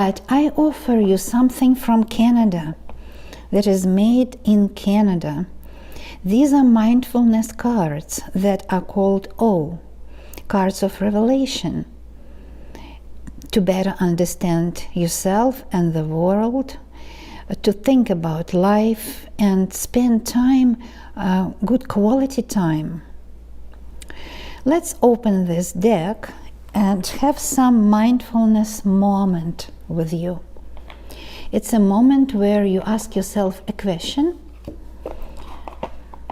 But I offer you something from Canada that is made in Canada. These are mindfulness cards that are called O, cards of revelation, to better understand yourself and the world, to think about life and spend time, good quality time. Let's open this deck and have some mindfulness moment with you. It's a moment where you ask yourself a question.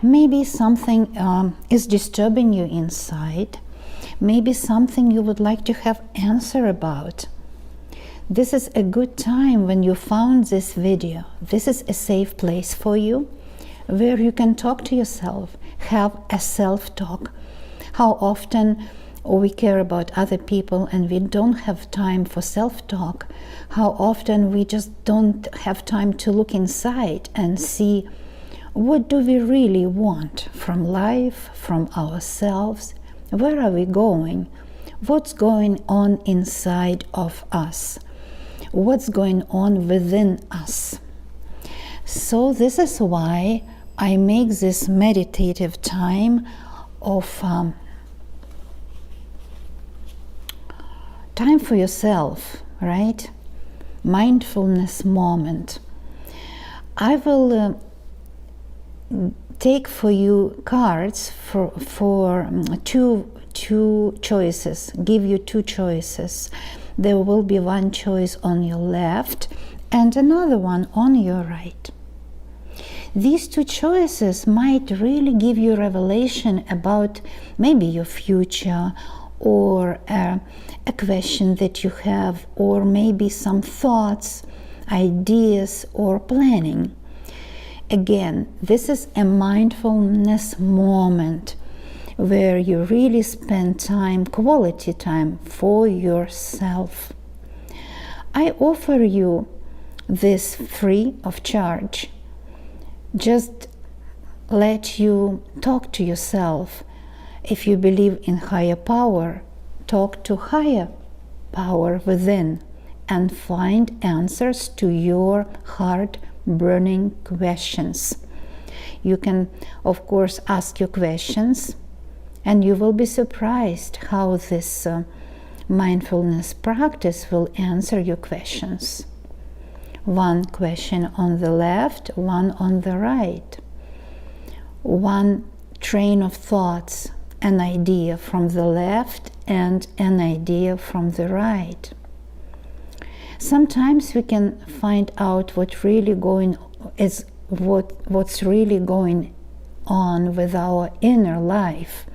Maybe something is disturbing you inside. Maybe something you would like to have answer about. This is a good time when you found this video. This is a safe place for you, where you can talk to yourself, have a self-talk. How often we care about other people and we don't have time for self-talk. How often we just don't have time to look inside and see what do we really want from life, from ourselves. Where are we going? What's going on inside of us? What's going on within us? So this is why I make this meditative time of time for yourself, right? Mindfulness moment. I will take for you cards for two choices, give you two choices. There will be one choice on your left and another one on your right. These two choices might really give you revelation about maybe your future, or a question that you have, or maybe some thoughts, ideas, or planning. Again, this is a mindfulness moment where you really spend time, quality time for yourself. I offer you this free of charge. Just let you talk to yourself. If you believe in higher power, talk to higher power within and find answers to your heart-burning questions. You can, of course, ask your questions, and you will be surprised how this mindfulness practice will answer your questions. One question on the left, one on the right. One train of thoughts, an idea from the left and an idea from the right. Sometimes we can find out what's really going on with our inner life.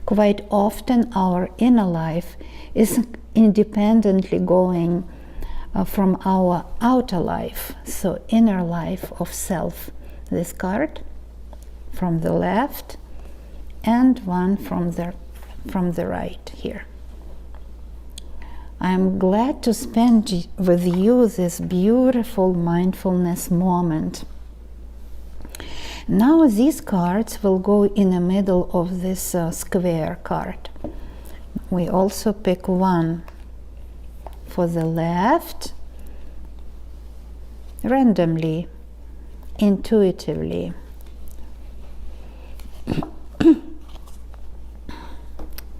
Quite often our inner life is independently going from our outer life. So inner life of self. This card from the left and one from the right here. I'm glad to spend with you this beautiful mindfulness moment. Now these cards will go in the middle of this square card. We also pick one for the left, randomly, intuitively.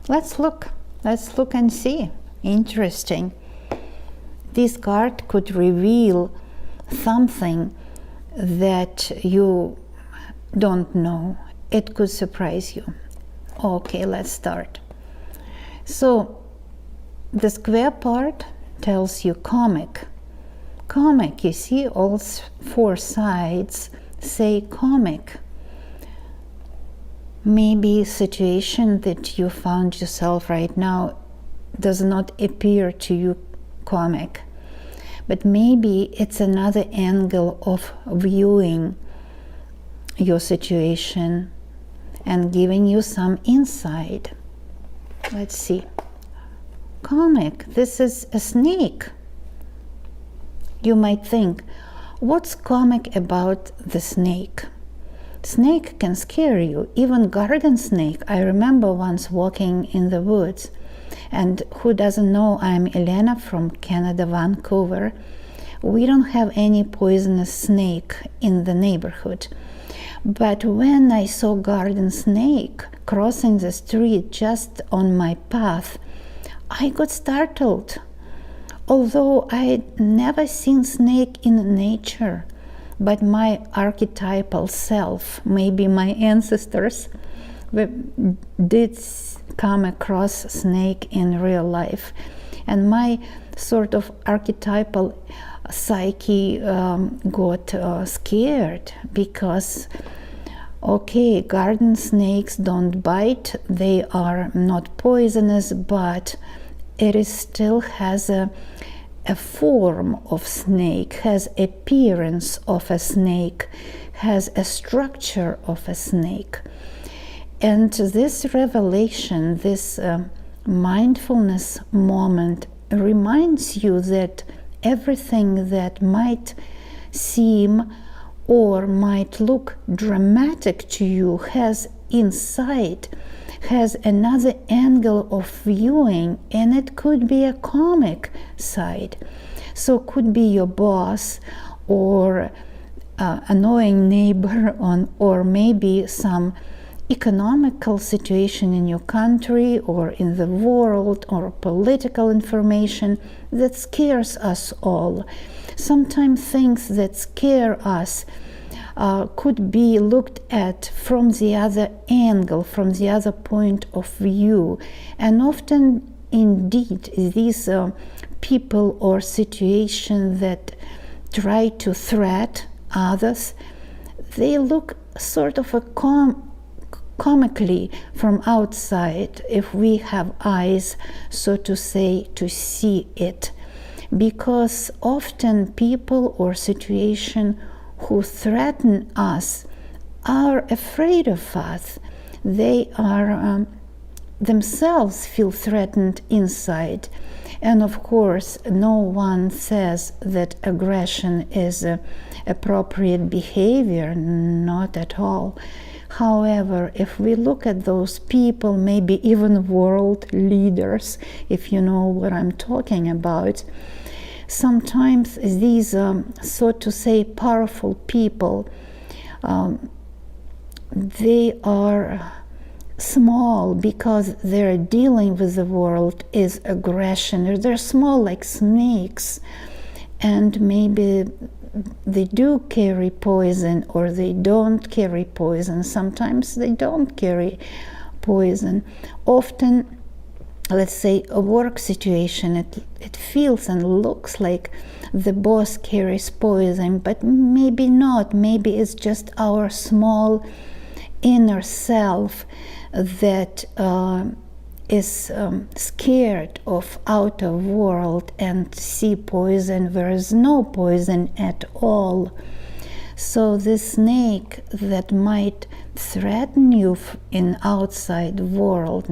Let's look and see. Interesting. This card could reveal something that you don't know. It could surprise you. Okay, let's start. So the square part tells you comic. Comic, you see all four sides say comic. Maybe situation that you found yourself right now does not appear to you comic, but maybe it's another angle of viewing your situation and giving you some insight. Let's see. Comic, this is a snake. You might think, what's comic about the snake? Snake can scare you, even garden snake. I remember once walking in the woods And who doesn't know, I'm Elena from Canada, Vancouver. We don't have any poisonous snake in the neighborhood. But when I saw garden snake crossing the street just on my path, I got startled. Although I'd never seen snake in nature, but my archetypal self, maybe my ancestors, did come across snake in real life. And my sort of archetypal psyche got scared because, okay, garden snakes don't bite, they are not poisonous, but it still has a form of snake, has appearance of a snake, has a structure of a snake. And this revelation, this mindfulness moment reminds you that everything that might seem or might look dramatic to you has inside, has another angle of viewing, and it could be a comic side. So it could be your boss or annoying neighbor or maybe some economical situation in your country or in the world or political information that scares us all. Sometimes things that scare us could be looked at from the other angle, from the other point of view. And often, indeed, these people or situations that try to threat others, they look sort of comically from outside, if we have eyes, so to say, to see it. Because often people or situation who threaten us are afraid of us. They are themselves feel threatened inside. And of course, no one says that aggression is appropriate behavior, not at all. However, if we look at those people, maybe even world leaders, if you know what I'm talking about, sometimes these, so to say, powerful people, they are small because they're dealing with the world is aggression. They're small like snakes, and maybe they do carry poison or they don't carry poison. Sometimes they don't carry poison. Often, let's say a work situation, it feels and looks like the boss carries poison, but maybe not. Maybe it's just our small inner self that is scared of outer world and see poison where is no poison at all. So this snake that might threaten you in outside world,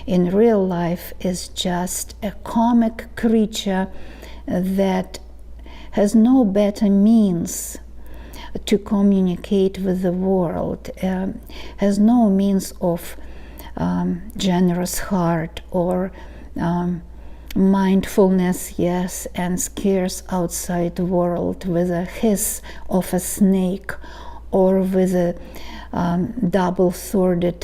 in real life, is just a comic creature that has no better means to communicate with the world, has no means of generous heart or mindfulness, yes, and scares outside the world with a hiss of a snake or with a double-sworded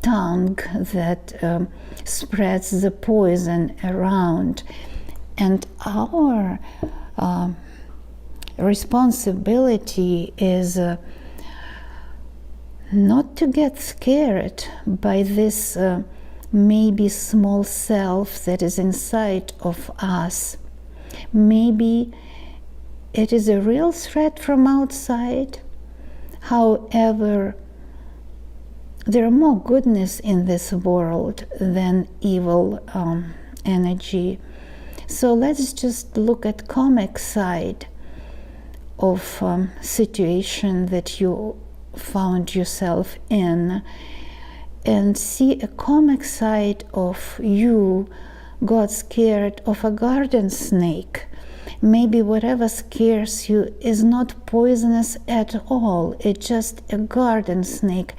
tongue that spreads the poison around. And our responsibility is not to get scared by this maybe small self that is inside of us. Maybe it is a real threat from outside. However, there are more goodness in this world than evil energy. So let's just look at comic side of situation that you found yourself in, and see a comic side of you got scared of a garden snake. Maybe whatever scares you is not poisonous at all, it's just a garden snake.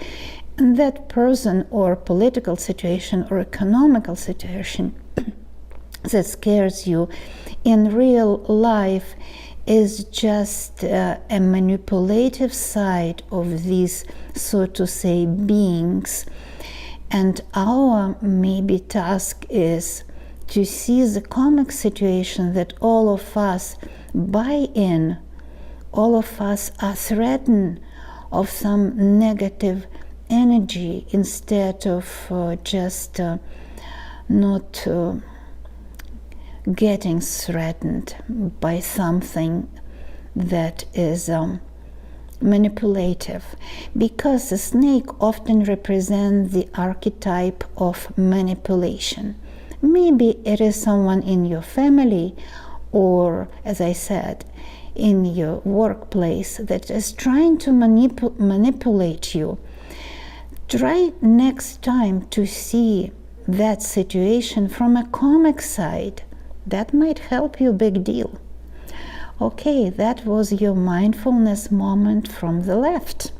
And that person or political situation or economical situation that scares you in real life is just a manipulative side of these, so to say, beings. And our maybe task is to see the comic situation that all of us buy in, all of us are threatened of some negative energy instead of just not getting threatened by something that is manipulative, because the snake often represents the archetype of manipulation. Maybe it is someone in your family, or as I said, in your workplace that is trying to manipulate you. Try next time to see that situation from a comic side. That might help you a big deal. Okay, that was your mindfulness moment from the left.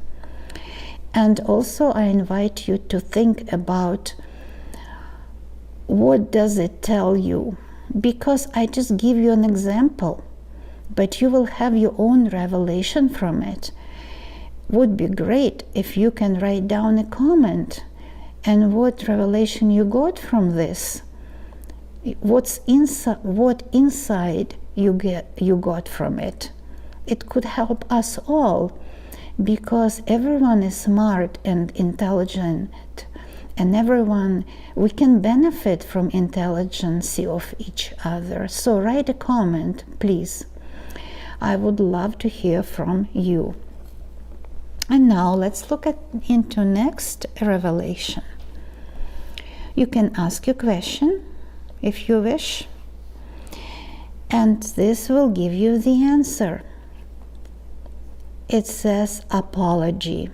And also I invite you to think about what does it tell you, because I just give you an example, but you will have your own revelation from it. Would be great if you can write down a comment and what revelation you got from this. What insight you got from it. It could help us all, because everyone is smart and intelligent, and everyone, we can benefit from intelligence of each other. So write a comment, please. I would love to hear from you. And now let's look into next revelation. You can ask your question if you wish, and this will give you the answer. It says apology.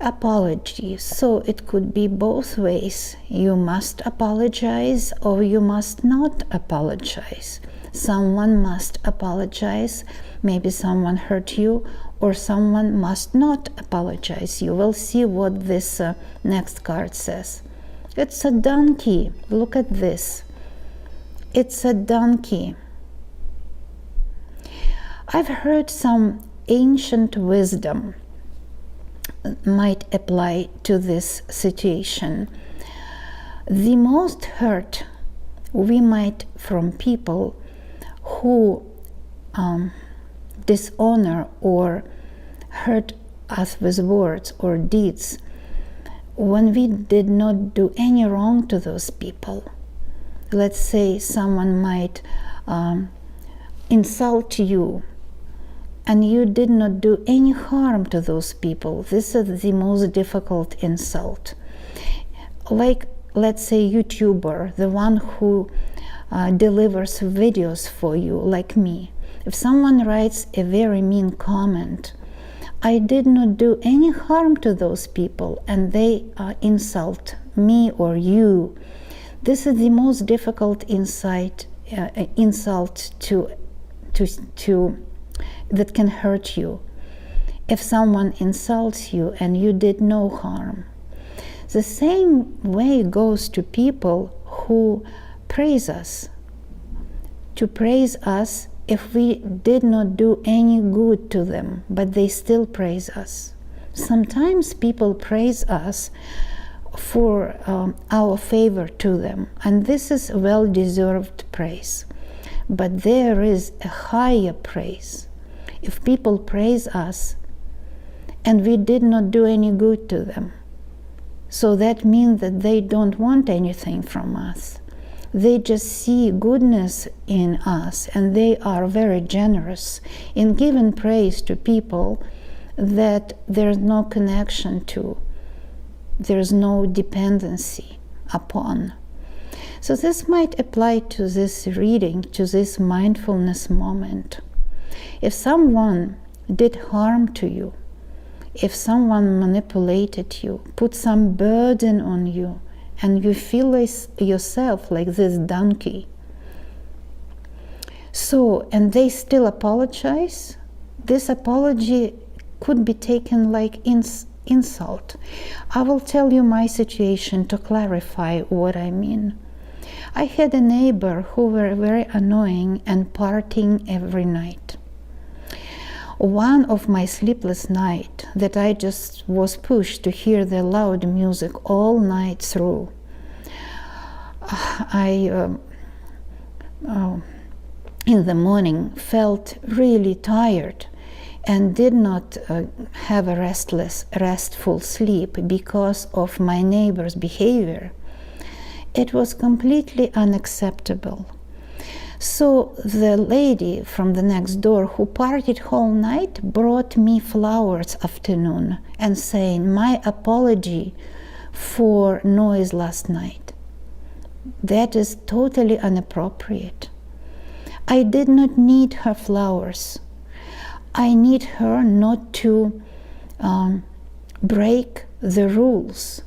Apology. So it could be both ways. You must apologize or you must not apologize. Someone must apologize. Maybe someone hurt you, or someone must not apologize. You will see what this next card says. It's a donkey. Look at this. It's a donkey. I've heard some ancient wisdom might apply to this situation. The most hurt we might from people who dishonor or hurt us with words or deeds, when we did not do any wrong to those people. Let's say someone might insult you and you did not do any harm to those people. This is the most difficult insult. Like, let's say YouTuber, the one who delivers videos for you, like me. If someone writes a very mean comment, I did not do any harm to those people and they insult me or you. This is the most difficult insult that can hurt you. If someone insults you and you did no harm. The same way goes to people who praise us. To praise us if we did not do any good to them, but they still praise us. Sometimes people praise us for our favor to them, and this is well-deserved praise. But there is a higher praise. If people praise us and we did not do any good to them, so that means that they don't want anything from us. They just see goodness in us, and they are very generous in giving praise to people that there's no connection to, there's no dependency upon. So this might apply to this reading, to this mindfulness moment. If someone did harm to you, if someone manipulated you, put some burden on you, and you feel yourself like this donkey. So, and they still apologize, this apology could be taken like insult. I will tell you my situation to clarify what I mean. I had a neighbor who were very annoying and partying every night. One of my sleepless nights that I just was pushed to hear the loud music all night through. I in the morning felt really tired and did not have a restful sleep because of my neighbor's behavior. It was completely unacceptable. So the lady from the next door who partied whole night brought me flowers afternoon and saying, "My apology for noise last night." That is totally inappropriate. I did not need her flowers. I need her not to break the rules.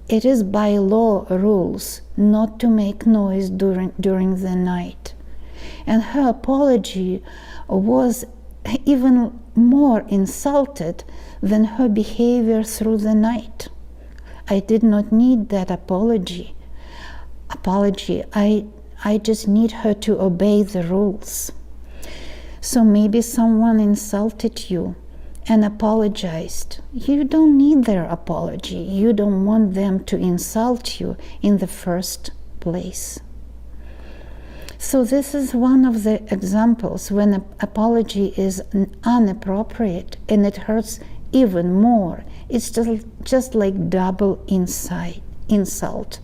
It is by law rules not to make noise during the night. And her apology was even more insulted than her behavior through the night. I did not need that apology. I just need her to obey the rules. So maybe someone insulted you and apologized. You don't need their apology. You don't want them to insult you in the first place. So this is one of the examples when an apology is inappropriate and it hurts even more. It's just like double insult.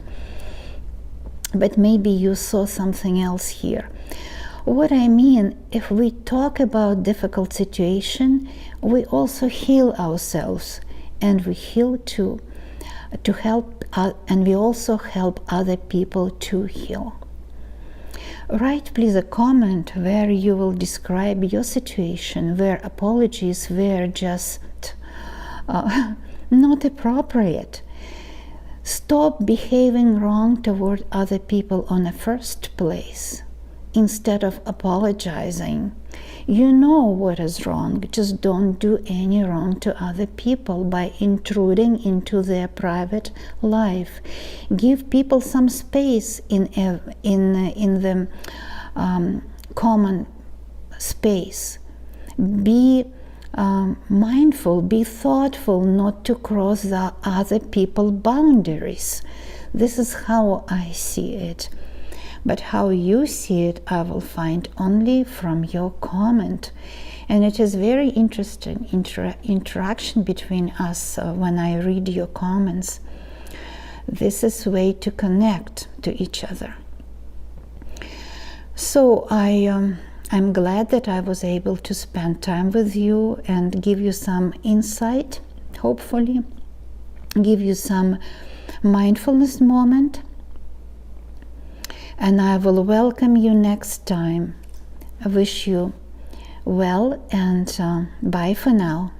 But maybe you saw something else here. What I mean, if we talk about difficult situation, we also heal ourselves, and we heal to help, and we also help other people to heal. Write please a comment where you will describe your situation, where apologies were just not appropriate. Stop behaving wrong toward other people on the first place. Instead of apologizing, you know what is wrong. Just don't do any wrong to other people by intruding into their private life. Give people some space in the common space. Be mindful, be thoughtful not to cross the other people's boundaries. This is how I see it. But how you see it, I will find only from your comment. And it is very interesting interaction between us when I read your comments. This is a way to connect to each other. So I'm glad that I was able to spend time with you and give you some insight, hopefully, give you some mindfulness moment. And I will welcome you next time. I wish you well, and bye for now.